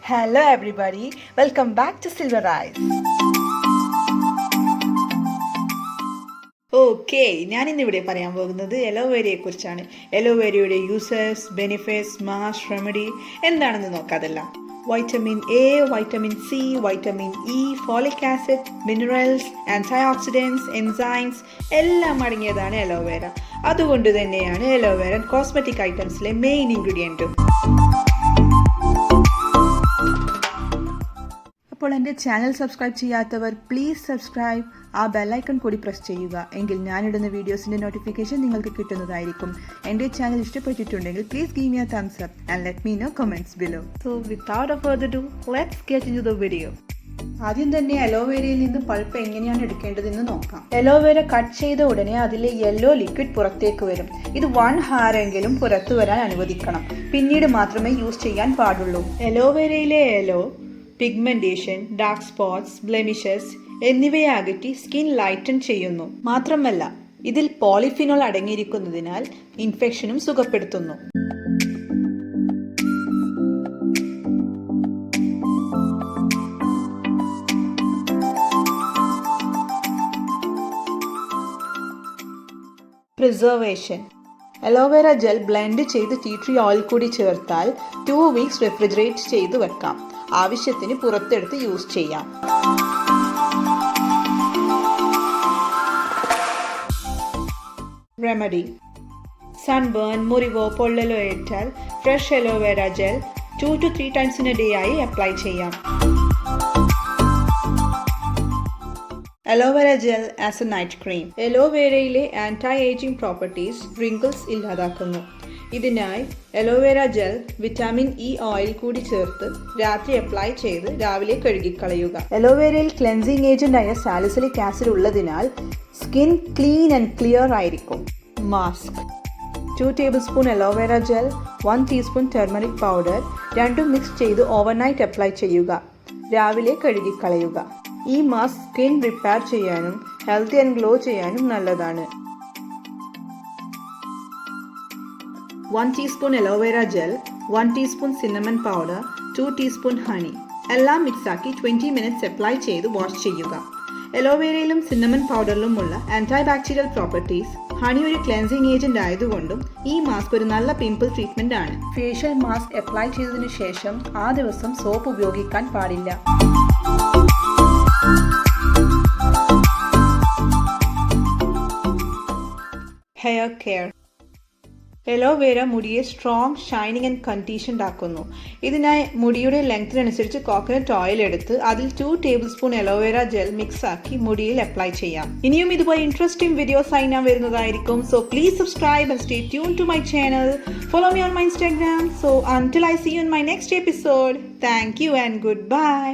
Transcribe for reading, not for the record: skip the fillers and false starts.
Hello everybody, welcome back to Silver Eyes. ഞാനിന്നിവിടെ പറയാൻ പോകുന്നത് അലോവേരയെ കുറിച്ചാണ്. അലോവേരയുടെ യൂസേഴ്സ്, ബെനിഫിറ്റ്സ്, മാസ്, റെമഡി എന്താണെന്ന് നോക്കാതെല്ലാം. Vitamin A, vitamin C, vitamin E, folic acid, minerals, antioxidants, enzymes എല്ലാം അടങ്ങിയതാണ് അലോവേര. അതുകൊണ്ട് തന്നെയാണ് അലോവേര കോസ്മെറ്റിക് ഐറ്റംസിലെ മെയിൻ ഇൻഗ്രീഡിയൻറ്റും. അപ്പോൾ എൻ്റെ ചാനൽ സബ്സ്ക്രൈബ് ചെയ്യാത്തവർ പ്ലീസ് സബ്സ്ക്രൈബ്, ആ ബെല്ലൈക്കൺ കൂടി പ്രസ് ചെയ്യുക. എങ്കിൽ ഞാനിടുന്ന വീഡിയോസിൻ്റെ നോട്ടിഫിക്കേഷൻ നിങ്ങൾക്ക് കിട്ടുന്നതായിരിക്കും. എൻ്റെ ചാനൽ ഇഷ്ടപ്പെട്ടിട്ടുണ്ടെങ്കിൽ please give me a thumbs up and let me know comments below. So without further do, let's get into the video. ആദ്യം തന്നെ അലോവേരയിൽ നിന്ന് പൾപ്പ് എങ്ങനെയാണ് എടുക്കേണ്ടതെന്ന് നോക്കാം. അലോവേര കട്ട് ചെയ്ത ഉടനെ അതിലെ യെല്ലോ ലിക്വിഡ് പുറത്തേക്ക് വരും. ഇത് 1 hour എങ്കിലും പുറത്തു വരാൻ അനുവദിക്കണം. പിന്നീട് മാത്രമേ യൂസ് ചെയ്യാൻ പാടുള്ളൂ. അലോവേരയിലെ yellow pigmentation, dark spots, blemishes എന്നിവയെ അകറ്റി സ്കിൻ ലൈറ്റൻ ചെയ്യുന്നു. മാത്രമല്ല ഇതിൽ പോളിഫിനോൾ അടങ്ങിയിരിക്കുന്നതിനാൽ ഇൻഫെക്ഷനും സുഖപ്പെടുത്തുന്നു. പ്രിസർവേഷൻ. അലോവേര ജെൽ ബ്ലെൻഡ് ചെയ്ത് ടീ ട്രീ ഓയിൽ കൂടി ചേർത്താൽ 2 weeks റെഫ്രിജറേറ്റ് ചെയ്ത് വെക്കാം. ആവശ്യത്തിന് പുറത്തെടുത്ത് യൂസ് ചെയ്യാം. റെമഡി. സൺബേൺ, മുറിവോ പൊള്ളലോ ഏറ്റാൽ fresh aloe vera gel 2 to 3 times in a day ആയി അപ്ലൈ ചെയ്യാം. Aloe vera gel as a night cream. അലോവേരയിലെ ആന്റി ഏജിംഗ് പ്രോപ്പർട്ടീസ് റിങ്കിൾസ് ഇല്ലാതാക്കുന്നു. ഇതിനായി aloe vera gel vitamin E oil കൂടി ചേർത്ത് രാത്രി അപ്ലൈ ചെയ്ത് രാവിലെ കഴുകിക്കളയുക. അലോവേരയിൽ ക്ലെൻസിംഗ് ഏജന്റ് ആയ സാലിസിലിക് ആസിഡ് ഉള്ളതിനാൽ സ്കിൻ ക്ലീൻ ആൻഡ് ക്ലിയർ ആയിരിക്കും. Mask. 2 tablespoon aloe vera gel, 1 teaspoon turmeric powder രണ്ടും മിക്സ് ചെയ്ത് ഓവർനൈറ്റ് അപ്ലൈ ചെയ്യുക. രാവിലെ കഴുകിക്കളയുക. ഈ മാസ്ക് സ്കിൻ റിപ്പയർ ചെയ്യാനും ഹെൽത്തി ആൻഡ് ഗ്ലോ ചെയ്യാനും നല്ലതാണ്. 1 teaspoon aloe vera gel, 1 teaspoon cinnamon powder, 2 teaspoon honey എല്ലാം മിക്സാക്കി 20 minutes അപ്ലൈ ചെയ്ത് വാഷ് ചെയ്യുക. അലോവേരയിലും സിന്നമൺ പൗഡറിലുമുള്ള ആന്റി ബാക്ടീരിയൽ പ്രോപ്പർട്ടീസ്, ഹണി ഒരു ക്ലെൻസിംഗ് ഏജന്റ് ആയതുകൊണ്ടും ഈ മാസ്ക് ഒരു നല്ല പിമ്പിൾ ട്രീറ്റ്മെന്റ് ആണ്. ഫേഷ്യൽ മാസ്ക് അപ്ലൈ ചെയ്തതിനു ശേഷം ആ ദിവസം സോപ്പ് ഉപയോഗിക്കാൻ പാടില്ല. Hair care. അലോവേര മുടിയെ സ്ട്രോങ്, ഷൈനിങ് ആൻഡ് കണ്ടീഷൻഡ് ആക്കുന്നു. ഇതിനായി മുടിയുടെ ലെങ്തിനനുസരിച്ച് കോക്കനട്ട് ഓയിൽ എടുത്ത് അതിൽ 2 tablespoon അലോവേര ജെൽ മിക്സ് ആക്കി മുടിയിൽ അപ്ലൈ ചെയ്യാം. ഇനിയും ഇതുപോലെ ഇൻട്രസ്റ്റിംഗ് വീഡിയോസ് ആയി ഞാൻ വരുന്നതായിരിക്കും. So please subscribe and stay tune to my channel. Follow me on my Instagram. So until I see you in my next episode, thank you and goodbye.